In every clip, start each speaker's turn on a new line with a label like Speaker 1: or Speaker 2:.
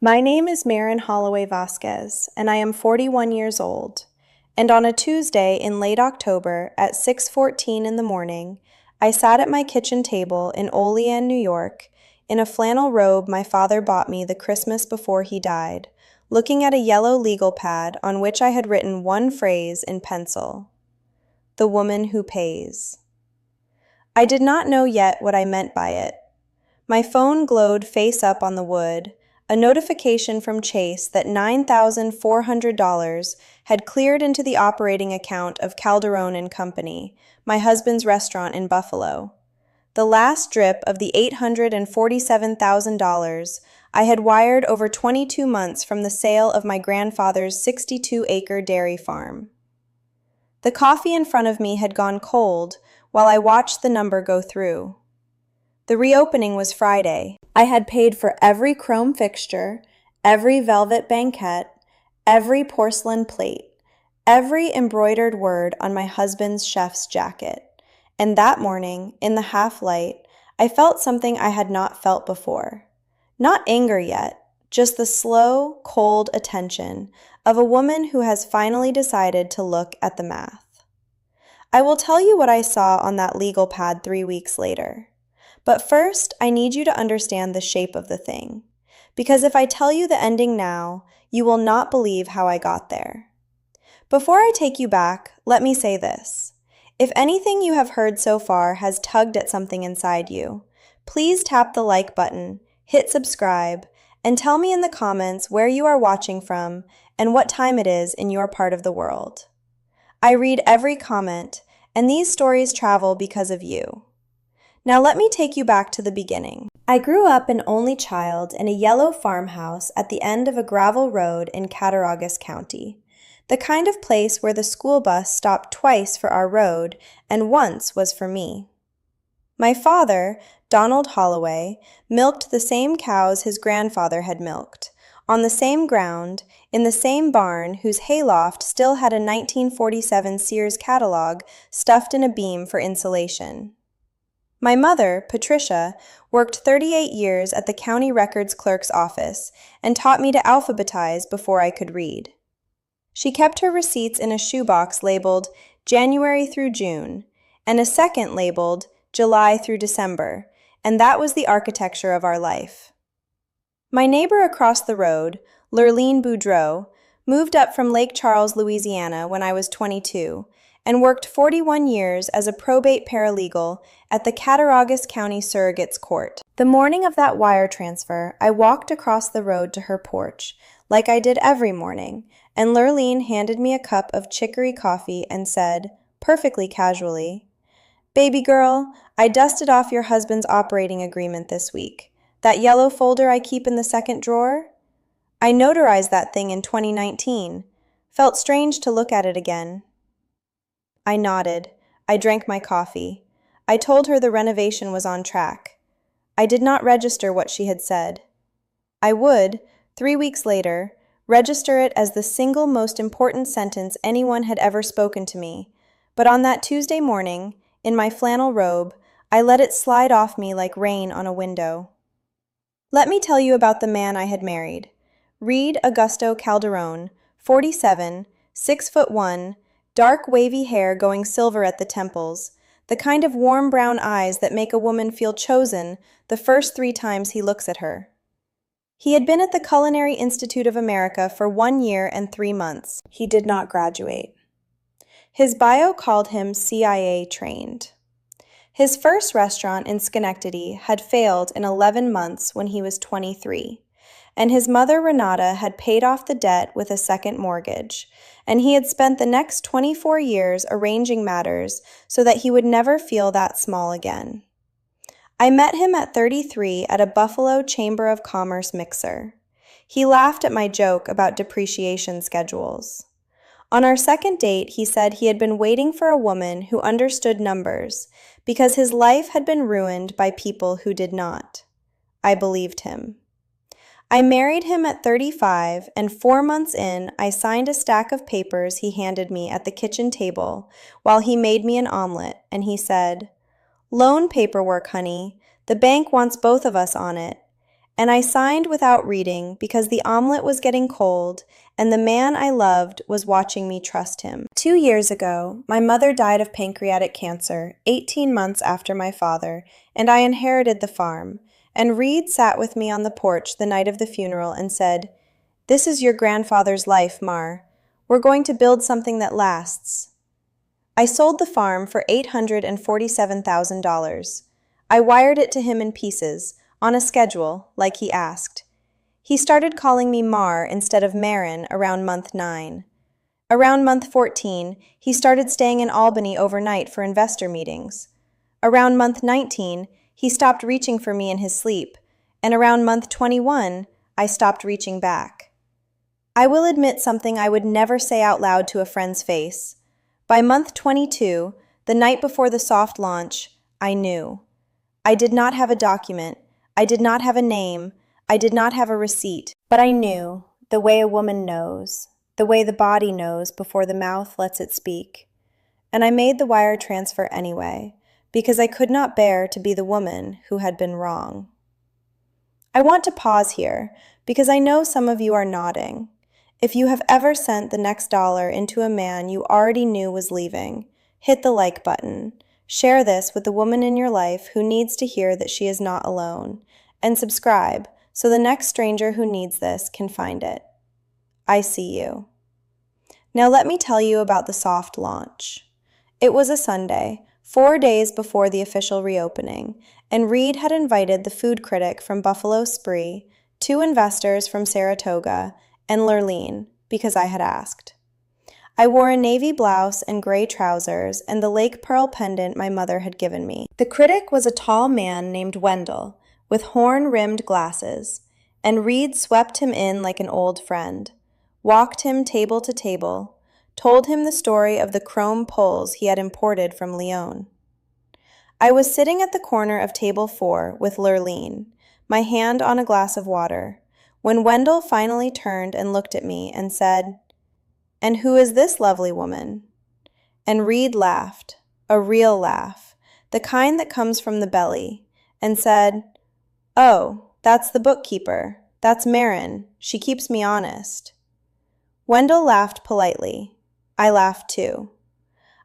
Speaker 1: My name is Maren Vasquez, and I am 41 years old. And on a Tuesday in late October at 6:14 in the morning, I sat at my kitchen table in Olean, New York, in a flannel robe my father bought me the Christmas before he died, looking at a yellow legal pad on which I had written one phrase in pencil: "The woman who pays." I did not know yet what I meant by it. My phone glowed face up on the wood, a notification from Chase that $9,400 had cleared into the operating account of Calderone and Company, my husband's restaurant in Buffalo. The last drip of the $847,000 I had wired over 22 months from the sale of my grandfather's 62-acre dairy farm. The coffee in front of me had gone cold while I watched the number go through. The reopening was Friday. I had paid for every chrome fixture, every velvet banquette, every porcelain plate, every embroidered word on my husband's chef's jacket. And that morning, in the half-light, I felt something I had not felt before. Not anger yet, just the slow, cold attention of a woman who has finally decided to look at the math. I will tell you what I saw on that legal pad 3 weeks later. But first, I need you to understand the shape of the thing, because if I tell you the ending now, you will not believe how I got there. Before I take you back, let me say this. If anything you have heard so far has tugged at something inside you, please tap the like button, hit subscribe, and tell me in the comments where you are watching from and what time it is in your part of the world. I read every comment, and these stories travel because of you. Now let me take you back to the beginning. I grew up an only child in a yellow farmhouse at the end of a gravel road in Cattaraugus County, the kind of place where the school bus stopped twice for our road and once was for me. My father, Donald Holloway, milked the same cows his grandfather had milked, on the same ground, in the same barn whose hayloft still had a 1947 Sears catalog stuffed in a beam for insulation. My mother, Patricia, worked 38 years at the county records clerk's office and taught me to alphabetize before I could read. She kept her receipts in a shoebox labeled January through June, and a second labeled July through December, and that was the architecture of our life. My neighbor across the road, Lurleen Boudreau, moved up from Lake Charles, Louisiana when I was 22, and worked 41 years as a probate paralegal at the Cattaraugus County Surrogates Court. The morning of that wire transfer, I walked across the road to her porch, like I did every morning, and Lurleen handed me a cup of chicory coffee and said, perfectly casually, "Baby girl, I dusted off your husband's operating agreement this week. That yellow folder I keep in the second drawer? I notarized that thing in 2019. Felt strange to look at it again." I nodded. I drank my coffee. I told her the renovation was on track. I did not register what she had said. I would, 3 weeks later, register it as the single most important sentence anyone had ever spoken to me, but on that Tuesday morning, in my flannel robe, I let it slide off me like rain on a window. Let me tell you about the man I had married. Reed Augusto Calderone, 47, 6'1", dark wavy hair going silver at the temples, the kind of warm brown eyes that make a woman feel chosen the first 3 times he looks at her. He had been at the Culinary Institute of America for 1 year and 3 months. He did not graduate. His bio called him CIA trained. His first restaurant in Schenectady had failed in 11 months when he was 23. And his mother, Renata, had paid off the debt with a second mortgage, and he had spent the next 24 years arranging matters so that he would never feel that small again. I met him at 33 at a Buffalo Chamber of Commerce mixer. He laughed at my joke about depreciation schedules. On our second date, he said he had been waiting for a woman who understood numbers because his life had been ruined by people who did not. I believed him. I married him at 35, and 4 months in, I signed a stack of papers he handed me at the kitchen table while he made me an omelet, and he said, "Loan paperwork, honey. The bank wants both of us on it. and I signed without reading because the omelet was getting cold and the man I loved was watching me trust him. 2 years ago, my mother died of pancreatic cancer, 18 months after my father, and I inherited the farm. And Reed sat with me on the porch the night of the funeral and said, "This is your grandfather's life, Mar. We're going to build something that lasts." I sold the farm for $847,000. I wired it to him in pieces, on a schedule, like he asked. He started calling me Mar instead of Maren around month 9. Around month 14, he started staying in Albany overnight for investor meetings. Around month 19, he stopped reaching for me in his sleep, and around month 21, I stopped reaching back. I will admit something I would never say out loud to a friend's face. By month 22, the night before the soft launch, I knew. I did not have a document. I did not have a name. I did not have a receipt. But I knew, the way a woman knows, the way the body knows before the mouth lets it speak. And I made the wire transfer anyway, because I could not bear to be the woman who had been wrong. I want to pause here, because I know some of you are nodding. If you have ever sent the next dollar into a man you already knew was leaving, hit the like button. Share this with the woman in your life who needs to hear that she is not alone, and subscribe so the next stranger who needs this can find it. I see you. Now let me tell you about the soft launch. It was a Sunday, 4 days before the official reopening, and Reed had invited the food critic from Buffalo Spree, 2 investors from Saratoga, and Lurleen, because I had asked. I wore a navy blouse and gray trousers and the Lake Pearl pendant my mother had given me. The critic was a tall man named Wendell, with horn-rimmed glasses, and Reed swept him in like an old friend, walked him table to table, told him the story of the chrome poles he had imported from Lyon. I was sitting at the corner of table 4 with Lurleen, my hand on a glass of water, when Wendell finally turned and looked at me and said, "And who is this lovely woman?" And Reed laughed, a real laugh, the kind that comes from the belly, and said, "Oh, that's the bookkeeper. That's Maren. She keeps me honest." Wendell laughed politely. I laughed too.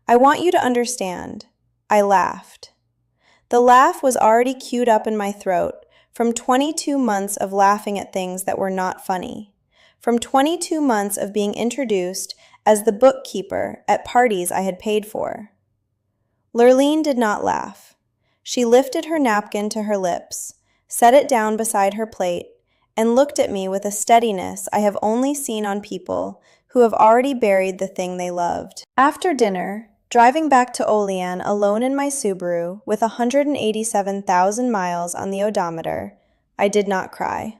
Speaker 1: I want you to understand. I laughed. The laugh was already queued up in my throat from 22 months of laughing at things that were not funny, from 22 months of being introduced as the bookkeeper at parties I had paid for. Lurleen did not laugh. She lifted her napkin to her lips, set it down beside her plate, and looked at me with a steadiness I have only seen on people who have already buried the thing they loved. After dinner, driving back to Olean alone in my Subaru with 187,000 miles on the odometer, I did not cry.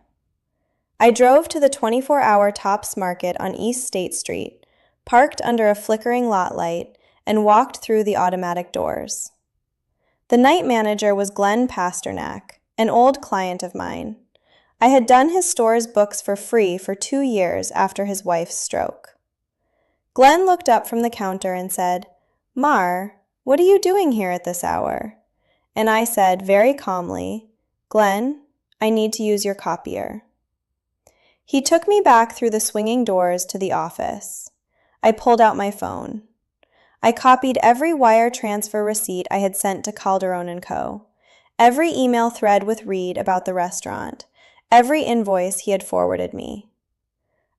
Speaker 1: I drove to the 24-hour Tops Market on East State Street, parked under a flickering lot light, and walked through the automatic doors. The night manager was Glenn Pasternak, an old client of mine. I had done his store's books for free for 2 years after his wife's stroke. Glenn looked up from the counter and said, "Mar, what are you doing here at this hour?" And I said very calmly, "Glenn, I need to use your copier." He took me back through the swinging doors to the office. I pulled out my phone. I copied every wire transfer receipt I had sent to Calderon & Co., every email thread with Reed about the restaurant, every invoice he had forwarded me.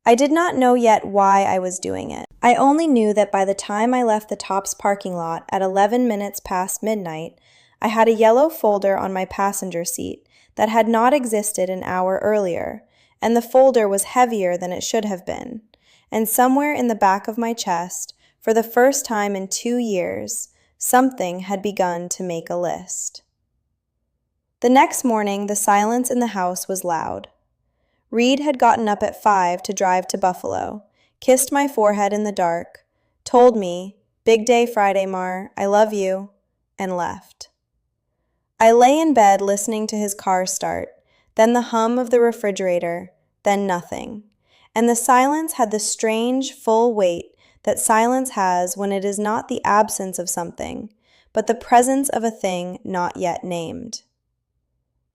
Speaker 1: I did not know yet why I was doing it. I only knew that by the time I left the Tops parking lot at 11 minutes past midnight, I had a yellow folder on my passenger seat that had not existed an hour earlier, and the folder was heavier than it should have been, and somewhere in the back of my chest, for the first time in 2 years, something had begun to make a list. The next morning, the silence in the house was loud. Reed had gotten up at 5 to drive to Buffalo, kissed my forehead in the dark, told me, "Big day Friday, Mar, I love you," and left. I lay in bed listening to his car start, then the hum of the refrigerator, then nothing, and the silence had the strange, full weight that silence has when it is not the absence of something, but the presence of a thing not yet named.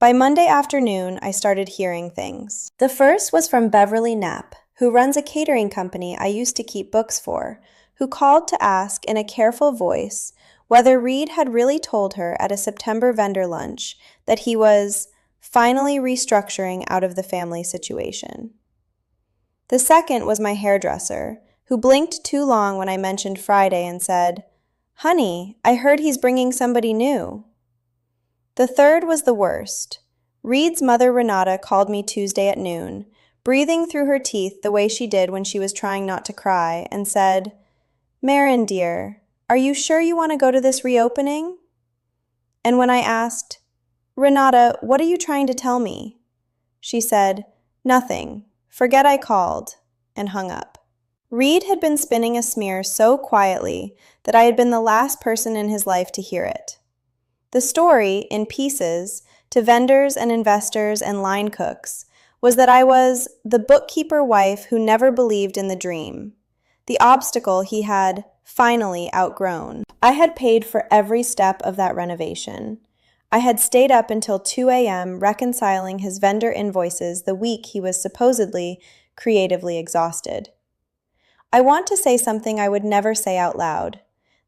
Speaker 1: By Monday afternoon, I started hearing things. The first was from Beverly Knapp, who runs a catering company I used to keep books for, who called to ask in a careful voice whether Reed had really told her at a September vendor lunch that he was finally restructuring out of the family situation. The second was my hairdresser, who blinked too long when I mentioned Friday and said, "Honey, I heard he's bringing somebody new." The third was the worst. Reed's mother Renata called me Tuesday at noon, breathing through her teeth the way she did when she was trying not to cry, and said, "Maren, dear, are you sure you want to go to this reopening?" And when I asked, "Renata, what are you trying to tell me?" she said, "Nothing. Forget I called," and hung up. Reed had been spinning a smear so quietly that I had been the last person in his life to hear it. The story, in pieces, to vendors and investors and line cooks, was that I was the bookkeeper wife who never believed in the dream, the obstacle he had finally outgrown. I had paid for every step of that renovation. I had stayed up until 2 a.m. reconciling his vendor invoices the week he was supposedly creatively exhausted. I want to say something I would never say out loud.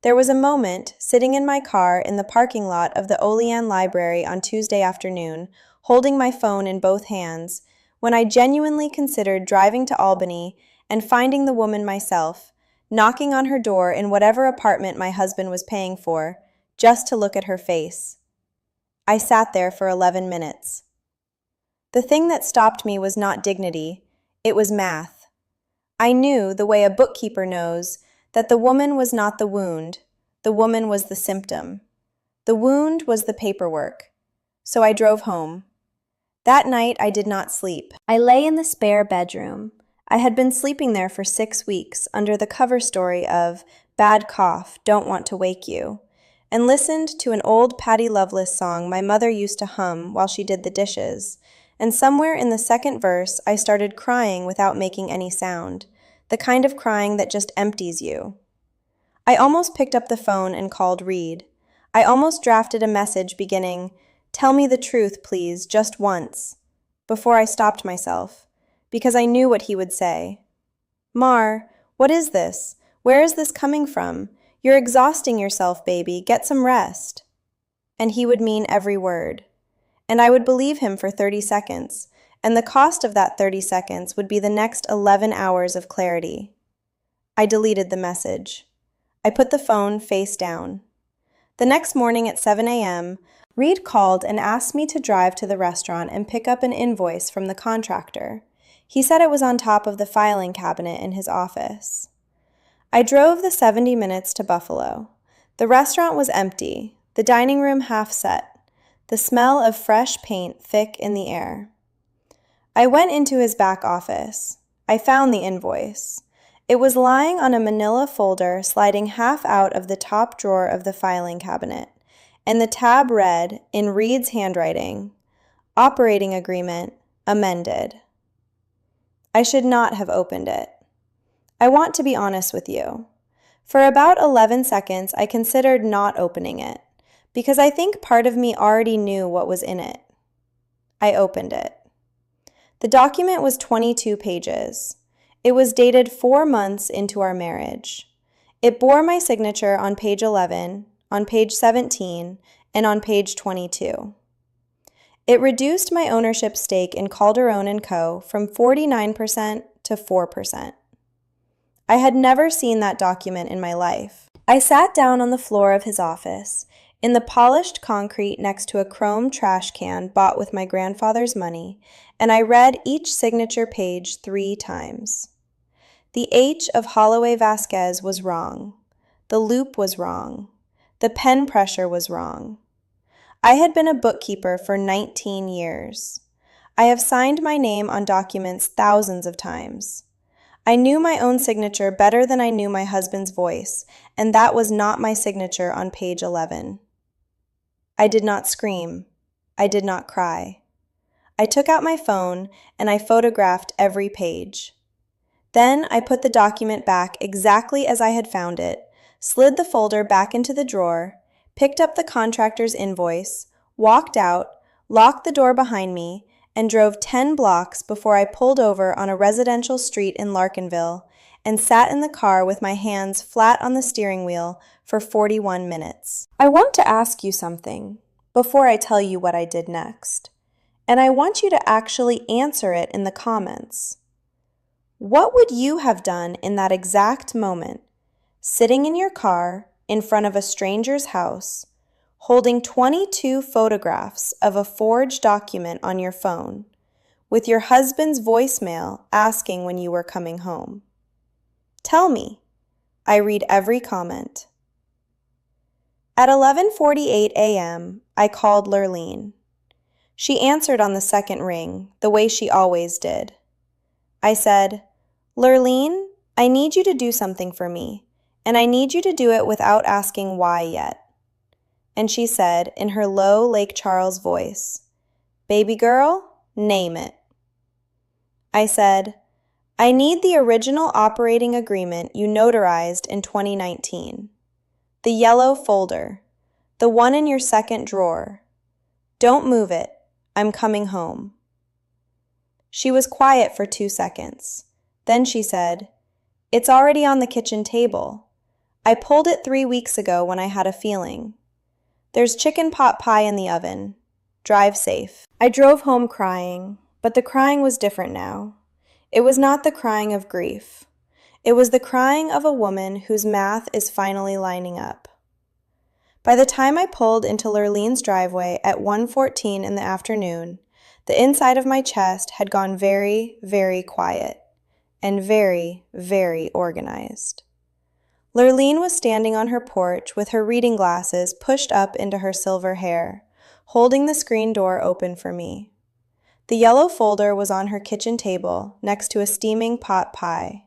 Speaker 1: There was a moment, sitting in my car in the parking lot of the Olean Library on Tuesday afternoon, holding my phone in both hands, when I genuinely considered driving to Albany and finding the woman myself, knocking on her door in whatever apartment my husband was paying for, just to look at her face. I sat there for 11 minutes. The thing that stopped me was not dignity, it was math. I knew, the way a bookkeeper knows, that the woman was not the wound, the woman was the symptom. The wound was the paperwork. So I drove home. That night I did not sleep. I lay in the spare bedroom. I had been sleeping there for 6 weeks under the cover story of "Bad Cough, Don't Want to Wake You," and listened to an old Patti Loveless song my mother used to hum while she did the dishes, and somewhere in the second verse I started crying without making any sound, the kind of crying that just empties you. I almost picked up the phone and called Reed. I almost drafted a message beginning, "Tell me the truth, please, just once," before I stopped myself, because I knew what he would say. "Mar, what is this? Where is this coming from? You're exhausting yourself, baby. Get some rest." And he would mean every word. And I would believe him for 30 seconds, and the cost of that 30 seconds would be the next 11 hours of clarity. I deleted the message. I put the phone face down. The next morning at 7 a.m., Reed called and asked me to drive to the restaurant and pick up an invoice from the contractor. He said it was on top of the filing cabinet in his office. I drove the 70 minutes to Buffalo. The restaurant was empty, the dining room half set, the smell of fresh paint thick in the air. I went into his back office. I found the invoice. It was lying on a manila folder sliding half out of the top drawer of the filing cabinet, and the tab read, in Reed's handwriting, "Operating Agreement, amended." I should not have opened it. I want to be honest with you. For about 11 seconds, I considered not opening it, because I think part of me already knew what was in it. I opened it. The document was 22 pages. It was dated 4 months into our marriage. It bore my signature on page 11, on page 17, and on page 22. It reduced my ownership stake in Calderon & Co. from 49% to 4%. I had never seen that document in my life. I sat down on the floor of his office, in the polished concrete next to a chrome trash can bought with my grandfather's money, and I read each signature page 3 times. The H of Holloway Vasquez was wrong. The loop was wrong. The pen pressure was wrong. I had been a bookkeeper for 19 years. I have signed my name on documents thousands of times. I knew my own signature better than I knew my husband's voice, and that was not my signature on page 11. I did not scream. I did not cry. I took out my phone and I photographed every page. Then I put the document back exactly as I had found it, slid the folder back into the drawer, picked up the contractor's invoice, walked out, locked the door behind me, and drove 10 blocks before I pulled over on a residential street in Larkinville and sat in the car with my hands flat on the steering wheel for 41 minutes. I want to ask you something before I tell you what I did next, and I want you to actually answer it in the comments. What would you have done in that exact moment, sitting in your car in front of a stranger's house, holding 22 photographs of a forged document on your phone, with your husband's voicemail asking when you were coming home? Tell me. I read every comment. At 11:48 a.m., I called Lurleen. She answered on the second ring, the way she always did. I said, "Lurleen, I need you to do something for me, and I need you to do it without asking why yet." And she said, in her low Lake Charles voice, "Baby girl, name it." I said, "I need the original operating agreement you notarized in 2019. The yellow folder, the one in your second drawer. Don't move it. I'm coming home." She was quiet for 2 seconds. Then she said, "It's already on the kitchen table. I pulled it 3 weeks ago when I had a feeling. There's chicken pot pie in the oven. Drive safe." I drove home crying, but the crying was different now. It was not the crying of grief. It was the crying of a woman whose math is finally lining up. By the time I pulled into Lurleen's driveway at 1:14 in the afternoon, the inside of my chest had gone very, very quiet and very, very organized. Lurleen was standing on her porch with her reading glasses pushed up into her silver hair, holding the screen door open for me. The yellow folder was on her kitchen table next to a steaming pot pie.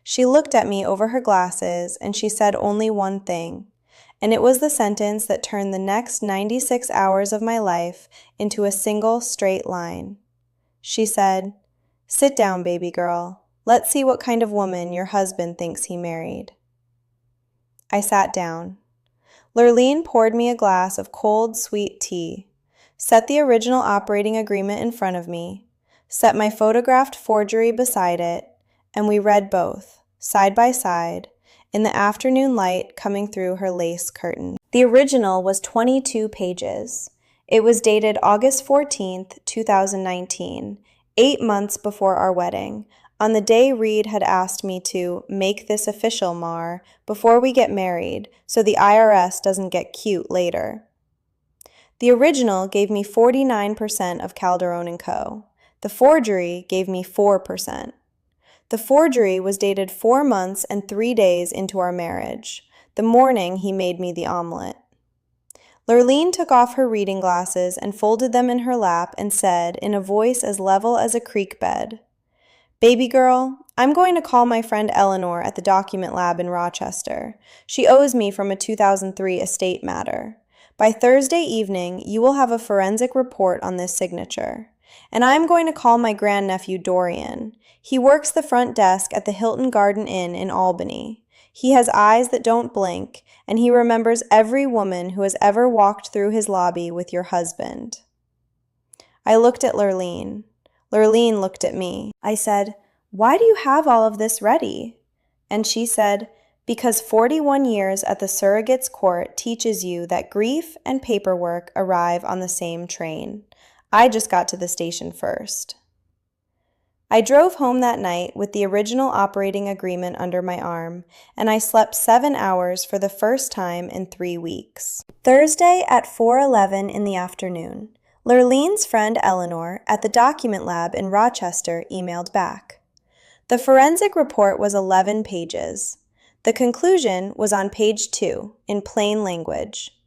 Speaker 1: She looked at me over her glasses and she said only one thing, and it was the sentence that turned the next 96 hours of my life into a single straight line. She said, "Sit down, baby girl. Let's see what kind of woman your husband thinks he married." I sat down. Lurleen poured me a glass of cold, sweet tea, set the original operating agreement in front of me, set my photographed forgery beside it, and we read both, side by side, in the afternoon light coming through her lace curtain. The original was 22 pages. It was dated August 14th, 2019, 8 months before our wedding, on the day Reed had asked me to make this official, Mar, before we get married, so the IRS doesn't get cute later. The original gave me 49% of Calderon & Co. The forgery gave me 4%. The forgery was dated 4 months and 3 days into our marriage, the morning he made me the omelet. Lurleen took off her reading glasses and folded them in her lap and said, in a voice as level as a creek bed, "Baby girl, I'm going to call my friend Eleanor at the document lab in Rochester. She owes me from a 2003 estate matter. By Thursday evening, you will have a forensic report on this signature. And I'm going to call my grandnephew Dorian. He works the front desk at the Hilton Garden Inn in Albany. He has eyes that don't blink, and he remembers every woman who has ever walked through his lobby with your husband." I looked at Lurleen. Lurleen looked at me. I said, "Why do you have all of this ready?" And she said, "Because 41 years at the surrogate's court teaches you that grief and paperwork arrive on the same train. I just got to the station first." I drove home that night with the original operating agreement under my arm, and I slept 7 hours for the first time in 3 weeks. Thursday at 4:11 in the afternoon, Lurleen's friend Eleanor at the document lab in Rochester emailed back. The forensic report was 11 pages. The conclusion was on page 2, in plain language.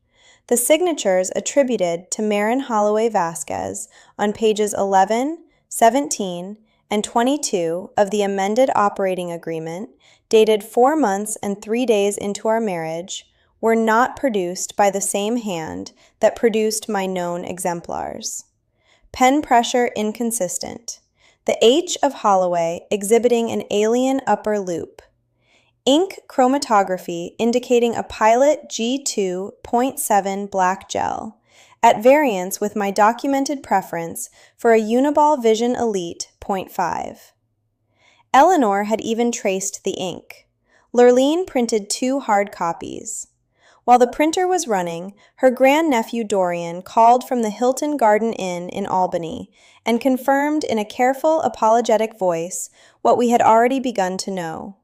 Speaker 1: The signatures attributed to Maren Holloway Vasquez on pages 11, 17, and 22 of the amended operating agreement, dated 4 months and 3 days into our marriage, were not produced by the same hand that produced my known exemplars. Pen pressure inconsistent. The H of Holloway exhibiting an alien upper loop. Ink chromatography indicating a Pilot G2.7 black gel, at variance with my documented preference for a Uniball Vision Elite .5. Eleanor had even traced the ink. Lurleen printed 2 hard copies. While the printer was running, her grandnephew Dorian called from the Hilton Garden Inn in Albany and confirmed in a careful, apologetic voice what we had already begun to know.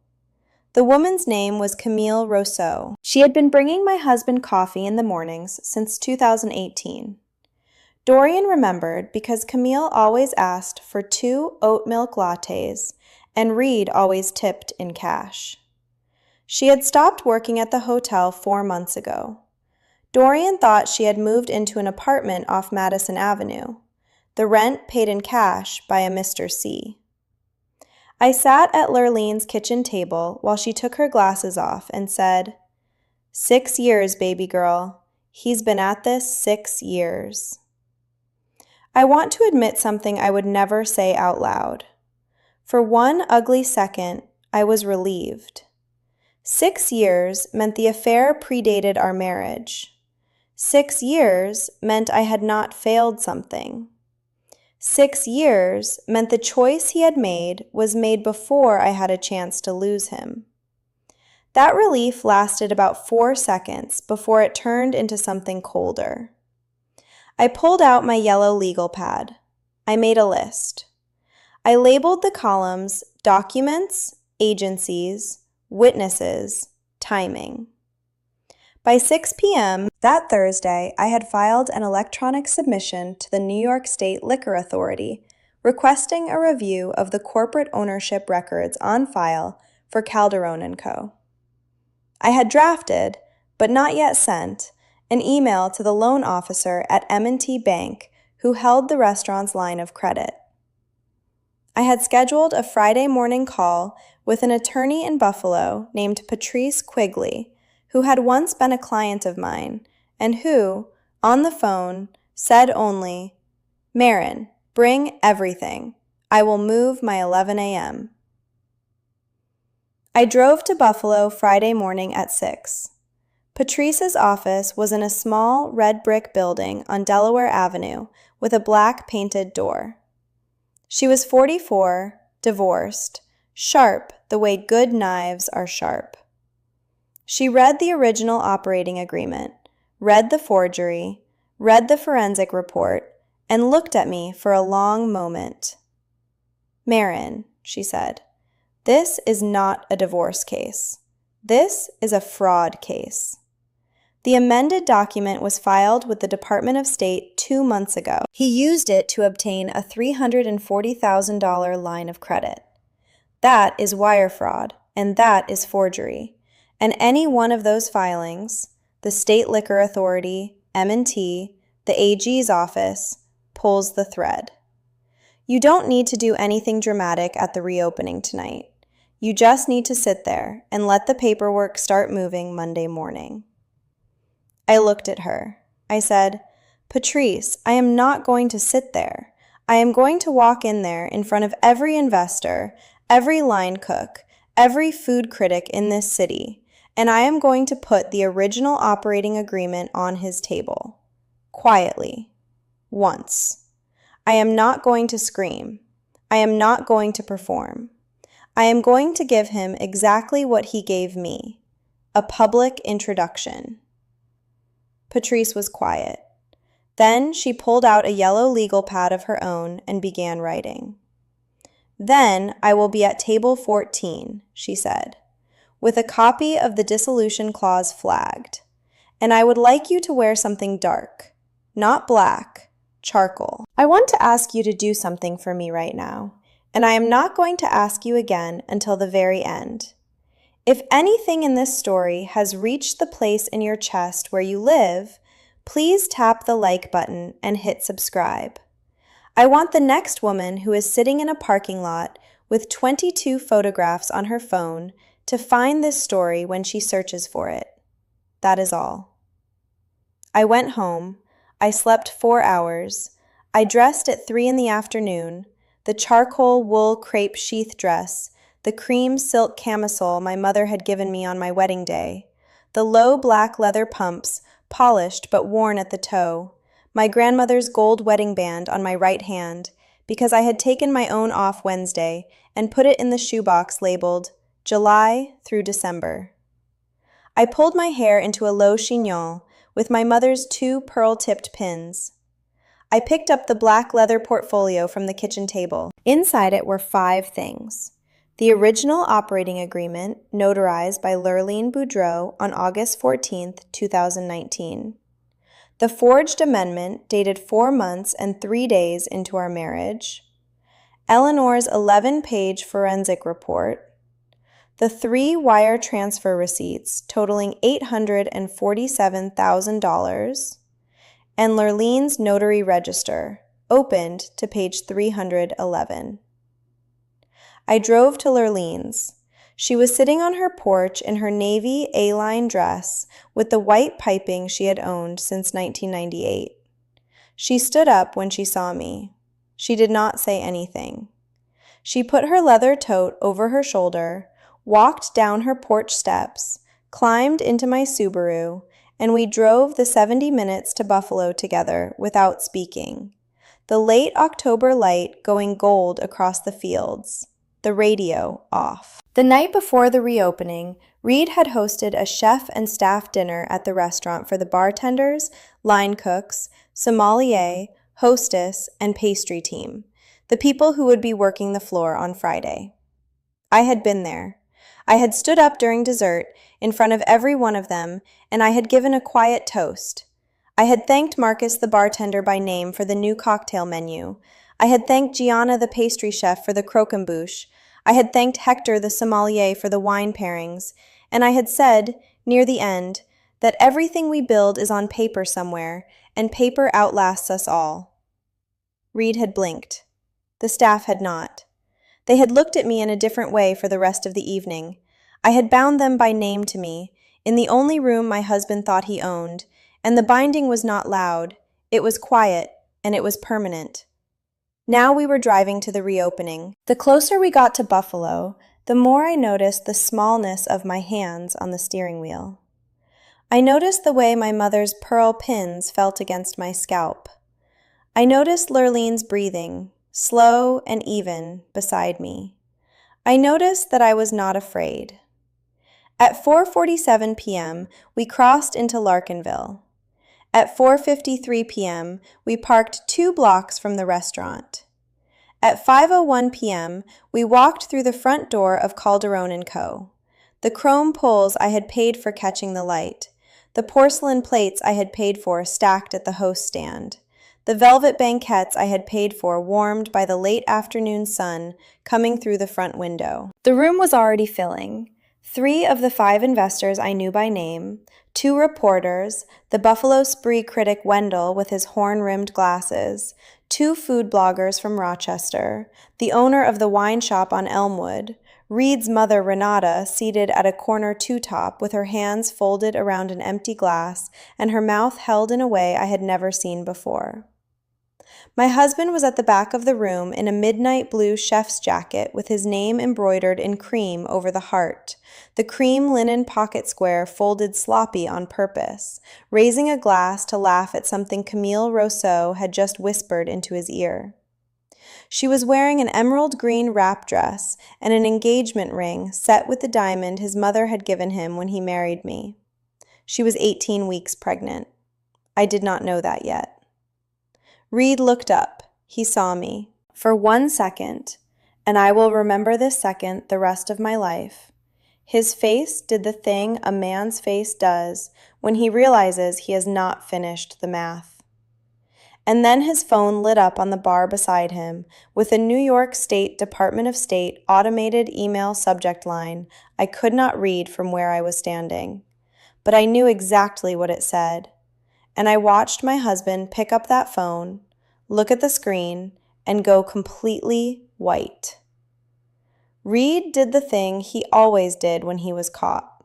Speaker 1: The woman's name was Camille Rousseau. She had been bringing my husband coffee in the mornings since 2018. Dorian remembered because Camille always asked for 2 oat milk lattes and Reed always tipped in cash. She had stopped working at the hotel 4 months ago. Dorian thought she had moved into an apartment off Madison Avenue, the rent paid in cash by a Mr. C. I sat at Lurleen's kitchen table while she took her glasses off and said, "6 years, baby girl. He's been at this 6 years." I want to admit something I would never say out loud. For one ugly second, I was relieved. 6 years meant the affair predated our marriage. 6 years meant I had not failed something. 6 years meant the choice he had made was made before I had a chance to lose him. That relief lasted about 4 seconds before it turned into something colder. I pulled out my yellow legal pad. I made a list. I labeled the columns documents, agencies, witnesses, timing. By 6 p.m. that Thursday, I had filed an electronic submission to the New York State Liquor Authority requesting a review of the corporate ownership records on file for Calderon & Co. I had drafted, but not yet sent, an email to the loan officer at M&T Bank who held the restaurant's line of credit. I had scheduled a Friday morning call with an attorney in Buffalo named Patrice Quigley, who had once been a client of mine, and who, on the phone, said only, "Maren, bring everything. I will move my 11 a.m." I drove to Buffalo Friday morning at 6. Patrice's office was in a small red brick building on Delaware Avenue with a black painted door. She was 44, divorced, sharp the way good knives are sharp. She read the original operating agreement, read the forgery, read the forensic report, and looked at me for a long moment. "Maren," she said, "this is not a divorce case. This is a fraud case." The amended document was filed with the Department of State 2 months ago. He used it to obtain a $340,000 line of credit. That is wire fraud, and that is forgery. And any one of those filings, the State Liquor Authority, M&T, the AG's office, pulls the thread. You don't need to do anything dramatic at the reopening tonight. You just need to sit there and let the paperwork start moving Monday morning. I looked at her. I said, "Patrice, I am not going to sit there. I am going to walk in there in front of every investor, every line cook, every food critic in this city, and I am going to put the original operating agreement on his table. Quietly. Once. I am not going to scream. I am not going to perform. I am going to give him exactly what he gave me, a public introduction." Patrice was quiet. Then she pulled out a yellow legal pad of her own and began writing. "Then I will be at table 14, she said, with a copy of the dissolution clause flagged. And I would like you to wear something dark, not black, charcoal. I want to ask you to do something for me right now, and I am not going to ask you again until the very end. If anything in this story has reached the place in your chest where you live, please tap the like button and hit subscribe. I want the next woman who is sitting in a parking lot with 22 photographs on her phone to find this story when she searches for it. That is all. I went home. I slept 4 hours. I dressed at 3 in the afternoon, the charcoal wool crepe sheath dress, the cream silk camisole my mother had given me on my wedding day, the low black leather pumps, polished but worn at the toe, my grandmother's gold wedding band on my right hand, because I had taken my own off Wednesday and put it in the shoebox labeled July through December. I pulled my hair into a low chignon with my mother's 2 pearl-tipped pins. I picked up the black leather portfolio from the kitchen table. Inside it were 5 things. The original operating agreement, notarized by Lurleen Boudreau on August 14, 2019. The forged amendment, dated 4 months and 3 days into our marriage. Eleanor's 11-page forensic report. The 3 wire transfer receipts totaling $847,000, and Lurleen's notary register, opened to page 311. I drove to Lurleen's. She was sitting on her porch in her navy A-line dress with the white piping she had owned since 1998. She stood up when she saw me. She did not say anything. She put her leather tote over her shoulder, walked down her porch steps, climbed into my Subaru, and we drove the 70 minutes to Buffalo together without speaking. The late October light going gold across the fields, the radio off. The night before the reopening, Reed had hosted a chef and staff dinner at the restaurant for the bartenders, line cooks, sommelier, hostess, and pastry team, the people who would be working the floor on Friday. I had been there. I had stood up during dessert in front of every one of them, and I had given a quiet toast. I had thanked Marcus the bartender by name for the new cocktail menu. I had thanked Gianna the pastry chef for the croquembouche. I had thanked Hector the sommelier for the wine pairings, and I had said, near the end, that everything we build is on paper somewhere, and paper outlasts us all. Reed had blinked. The staff had not. They had looked at me in a different way for the rest of the evening. I had bound them by name to me, in the only room my husband thought he owned, and the binding was not loud, it was quiet, and it was permanent. Now we were driving to the reopening. The closer we got to Buffalo, the more I noticed the smallness of my hands on the steering wheel. I noticed the way my mother's pearl pins felt against my scalp. I noticed Lurleen's breathing, slow and even, beside me. I noticed that I was not afraid. At 4:47 p.m., we crossed into Larkinville. At 4:53 p.m., we parked 2 blocks from the restaurant. At 5:01 p.m., we walked through the front door of Calderon & Co. The chrome poles I had paid for catching the light. The porcelain plates I had paid for stacked at the host stand. The velvet banquettes I had paid for warmed by the late afternoon sun coming through the front window. The room was already filling. 3 of the 5 investors I knew by name, 2 reporters, the Buffalo Spree critic Wendell with his horn-rimmed glasses, 2 food bloggers from Rochester, the owner of the wine shop on Elmwood, Reed's mother Renata seated at a corner two-top with her hands folded around an empty glass and her mouth held in a way I had never seen before. My husband was at the back of the room in a midnight blue chef's jacket with his name embroidered in cream over the heart, the cream linen pocket square folded sloppy on purpose, raising a glass to laugh at something Camille Rousseau had just whispered into his ear. She was wearing an emerald green wrap dress and an engagement ring set with the diamond his mother had given him when he married me. She was 18 weeks pregnant. I did not know that yet. Reed looked up. He saw me. For 1 second, and I will remember this second the rest of my life, his face did the thing a man's face does when he realizes he has not finished the math. And then his phone lit up on the bar beside him with a New York State Department of State automated email subject line I could not read from where I was standing. But I knew exactly what it said. And I watched my husband pick up that phone, look at the screen, and go completely white. Reed did the thing he always did when he was caught.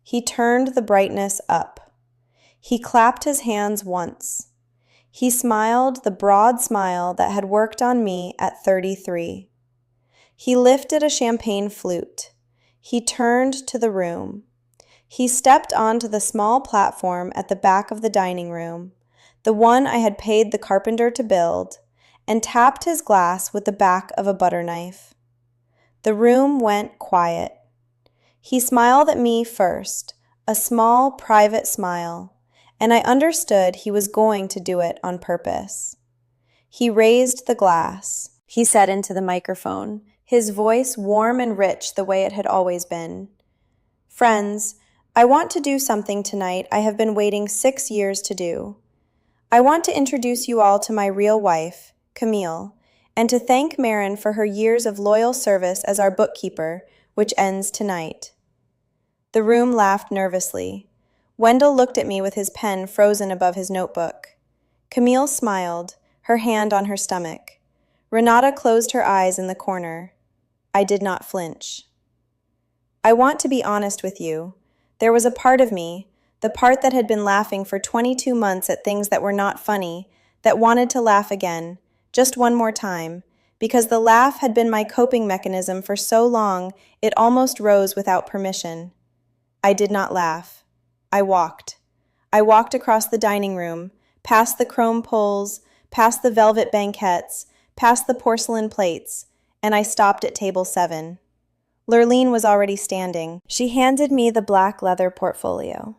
Speaker 1: He turned the brightness up. He clapped his hands once. He smiled the broad smile that had worked on me at 33. He lifted a champagne flute. He turned to the room. He stepped onto the small platform at the back of the dining room. the one I had paid the carpenter to build, and tapped his glass with the back of a butter knife. The room went quiet. He smiled at me first, a small, private smile, and I understood he was going to do it on purpose. He raised the glass. He said into the microphone, his voice warm and rich the way it had always been. "Friends, I want to do something tonight I have been waiting 6 years to do. I want to introduce you all to my real wife, Camille, and to thank Maren for her years of loyal service as our bookkeeper, which ends tonight." The room laughed nervously. Wendell looked at me with his pen frozen above his notebook. Camille smiled, her hand on her stomach. Renata closed her eyes in the corner. I did not flinch. "I want to be honest with you. There was a part of me, the part that had been laughing for 22 months at things that were not funny, that wanted to laugh again, just one more time, because the laugh had been my coping mechanism for so long it almost rose without permission. I did not laugh. I walked. I walked across the dining room, past the chrome poles, past the velvet banquettes, past the porcelain plates, and I stopped at table 7. Lurleen was already standing. She handed me the black leather portfolio.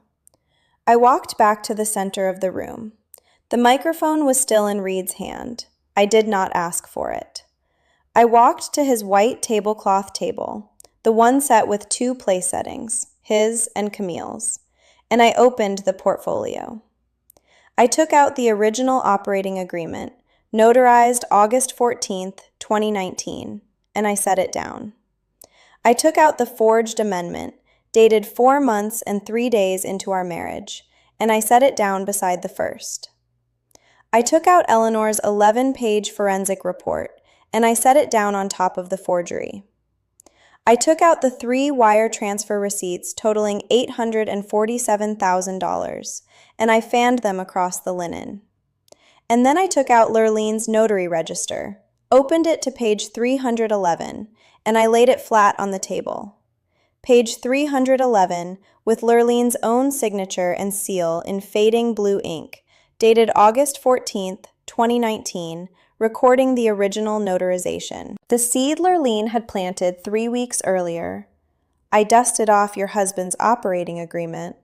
Speaker 1: I walked back to the center of the room. The microphone was still in Reed's hand. I did not ask for it. I walked to his white tablecloth table, the one set with 2 place settings, his and Camille's, and I opened the portfolio. I took out the original operating agreement, notarized August 14th, 2019, and I set it down. I took out the forged amendment, dated 4 months and 3 days into our marriage, and I set it down beside the first. I took out Eleanor's 11-page forensic report, and I set it down on top of the forgery. I took out the 3 wire transfer receipts totaling $847,000, and I fanned them across the linen. And then I took out Lurleen's notary register, opened it to page 311, and I laid it flat on the table. Page 311, with Lurleen's own signature and seal in fading blue ink, dated August 14th, 2019, recording the original notarization. The seed Lurleen had planted 3 weeks earlier, "I dusted off your husband's operating agreement,"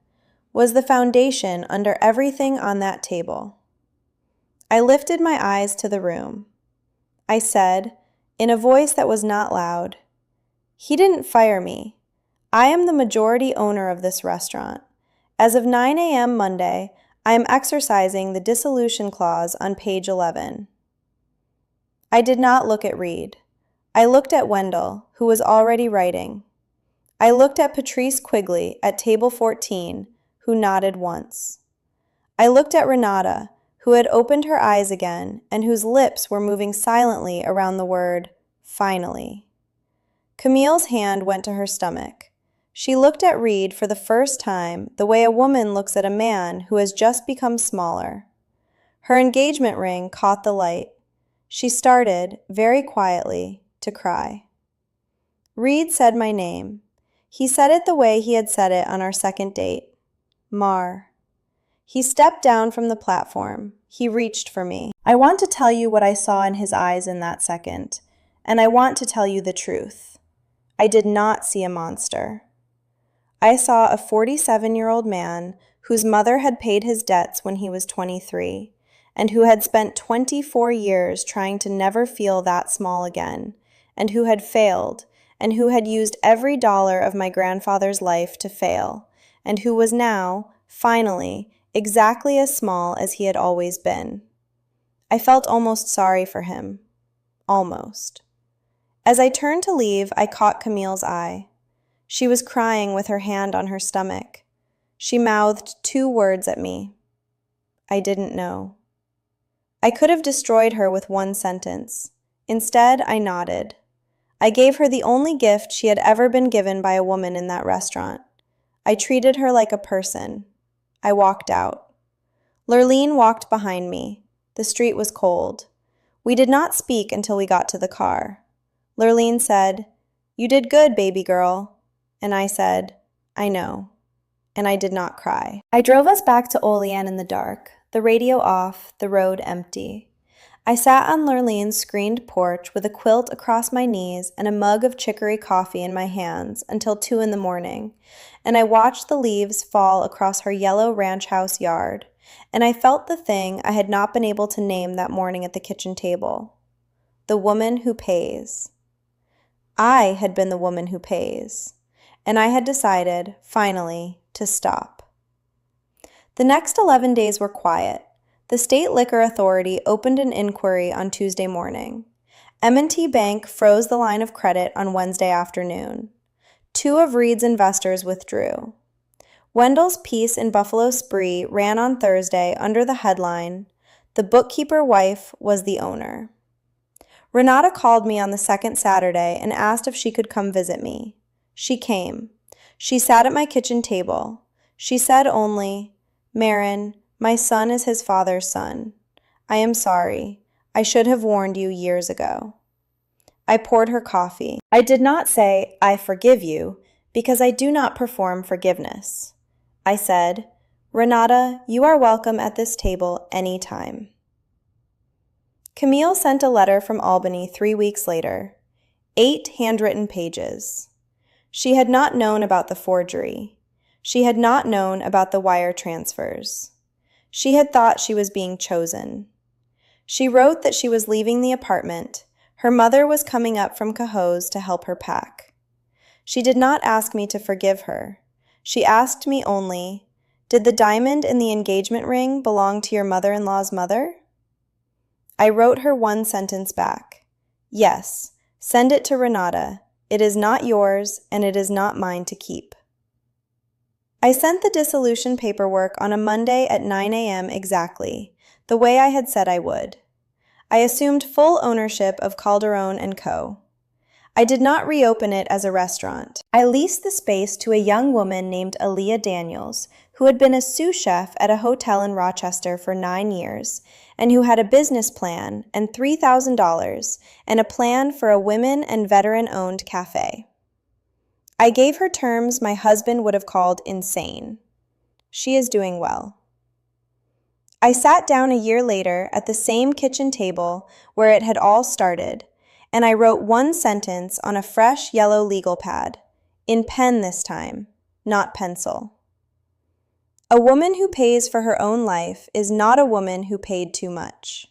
Speaker 1: was the foundation under everything on that table. I lifted my eyes to the room. I said, in a voice that was not loud, "He didn't fire me. I am the majority owner of this restaurant. As of 9 a.m. Monday, I am exercising the dissolution clause on page 11. I did not look at Reed. I looked at Wendell, who was already writing. I looked at Patrice Quigley at table 14, who nodded once. I looked at Renata, who had opened her eyes again and whose lips were moving silently around the word, "finally." Camille's hand went to her stomach. She looked at Reed for the first time the way a woman looks at a man who has just become smaller. Her engagement ring caught the light. She started, very quietly, to cry. Reed said my name. He said it the way he had said it on our second date. Mar. He stepped down from the platform. He reached for me. I want to tell you what I saw in his eyes in that second, and I want to tell you the truth. I did not see a monster. I saw a 47-year-old man whose mother had paid his debts when he was 23, and who had spent 24 years trying to never feel that small again, and who had failed, and who had used every dollar of my grandfather's life to fail, and who was now, finally, exactly as small as he had always been. I felt almost sorry for him. Almost. As I turned to leave, I caught Camille's eye. She was crying with her hand on her stomach. She mouthed 2 words at me. I didn't know. I could have destroyed her with 1 sentence. Instead, I nodded. I gave her the only gift she had ever been given by a woman in that restaurant. I treated her like a person. I walked out. Lurleen walked behind me. The street was cold. We did not speak until we got to the car. Lurleen said, "You did good, baby girl." And I said, "I know." And I did not cry. I drove us back to Olean in the dark. the radio off, the road empty. I sat on Lurlene's screened porch with a quilt across my knees and a mug of chicory coffee in my hands until 2 in the morning, and I watched the leaves fall across her yellow ranch house yard, and I felt the thing I had not been able to name that morning at the kitchen table. The woman who pays. I had been the woman who pays, and I had decided, finally, to stop. The next 11 days were quiet. The State Liquor Authority opened an inquiry on Tuesday morning. M&T Bank froze the line of credit on Wednesday afternoon. 2 of Reed's investors withdrew. Wendell's piece in Buffalo Spree ran on Thursday under the headline, "The bookkeeper wife was the owner." Renata called me on the second Saturday and asked if she could come visit me. She came. She sat at my kitchen table. She said only, "Maren, my son is his father's son. I am sorry. I should have warned you years ago." I poured her coffee. I did not say, "I forgive you," because I do not perform forgiveness. I said, "Renata, you are welcome at this table any time." Camille sent a letter from Albany 3 weeks later. 8 handwritten pages. She had not known about the forgery. She had not known about the wire transfers. She had thought she was being chosen. She wrote that she was leaving the apartment. Her mother was coming up from Cohoes to help her pack. She did not ask me to forgive her. She asked me only, "Did the diamond in the engagement ring belong to your mother-in-law's mother?" I wrote her one sentence back. "Yes, send it to Renata. It is not yours, and it is not mine to keep." I sent the dissolution paperwork on a Monday at 9 a.m. exactly, the way I had said I would. I assumed full ownership of Calderon & Co. I did not reopen it as a restaurant. I leased the space to a young woman named Aaliyah Daniels, who had been a sous chef at a hotel in Rochester for 9 years, and who had a business plan and $3,000 and a plan for a women and veteran-owned cafe. I gave her terms my husband would have called insane. She is doing well. I sat down a year later at the same kitchen table where it had all started, and I wrote one sentence on a fresh yellow legal pad, in pen this time, not pencil. A woman who pays for her own life is not a woman who paid too much.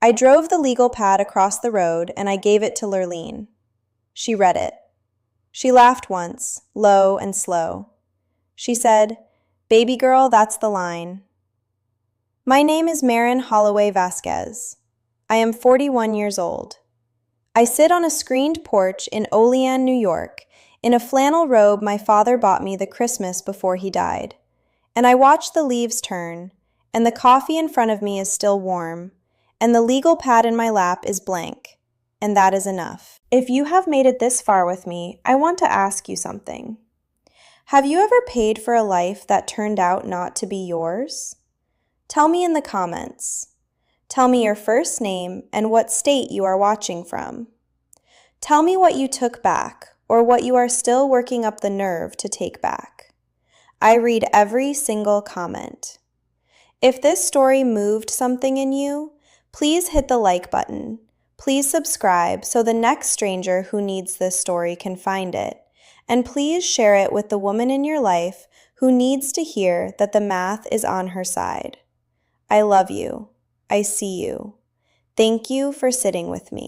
Speaker 1: I drove the legal pad across the road and I gave it to Lurleen. She read it. She laughed once, low and slow. She said, "Baby girl, that's the line." My name is Maren Holloway Vasquez. I am 41 years old. I sit on a screened porch in Olean, New York, in a flannel robe my father bought me the Christmas before he died. And I watch the leaves turn, and the coffee in front of me is still warm, and the legal pad in my lap is blank, and that is enough. If you have made it this far with me, I want to ask you something. Have you ever paid for a life that turned out not to be yours? Tell me in the comments. Tell me your first name and what state you are watching from. Tell me what you took back, or what you are still working up the nerve to take back. I read every single comment. If this story moved something in you, please hit the like button. Please subscribe so the next stranger who needs this story can find it. And please share it with the woman in your life who needs to hear that the math is on her side. I love you. I see you. Thank you for sitting with me.